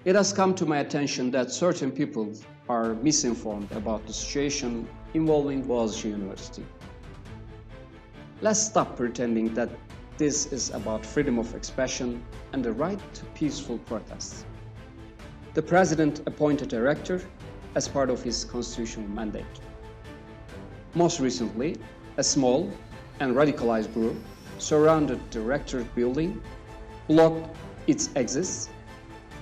It has come to my attention that certain people are misinformed about the situation involving Boğaziçi University. Let's stop pretending that this is about freedom of expression and the right to peaceful protests. The president appointed a rector as part of his constitutional mandate. Most recently, a small and radicalized group surrounded the rector's building, blocked its exits,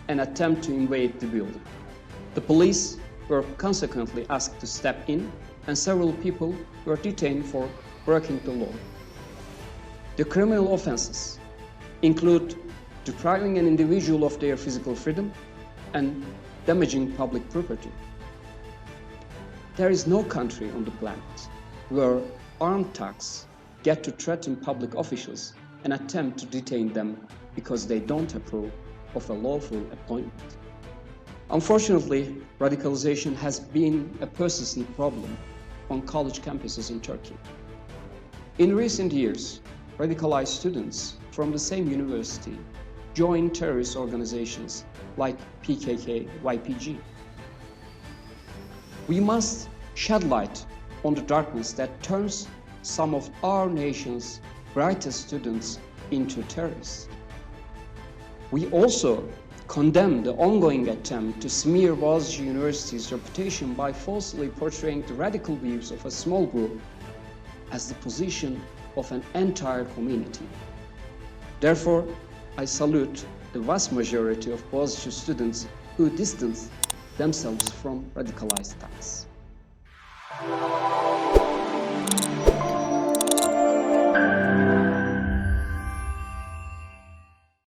and attempted to invade the building. The police were consequently asked to step in, and several people were detained for breaking the law. The criminal offenses include depriving an individual of their physical freedom and damaging public property. There is no country on the planet where armed thugs get to threaten public officials and attempt to detain them because they don't approve of a lawful appointment. Unfortunately, radicalization has been a persistent problem on college campuses in Turkey. In recent years, radicalized students from the same university joined terrorist organizations like PKK, YPG. We must shed light on the darkness that turns some of our nation's brightest students into terrorists. We also condemn the ongoing attempt to smear Boğaziçi University's reputation by falsely portraying the radical views of a small group as the position of an entire community. Therefore, I salute the vast majority of Boğaziçi students who distance themselves from radicalized acts.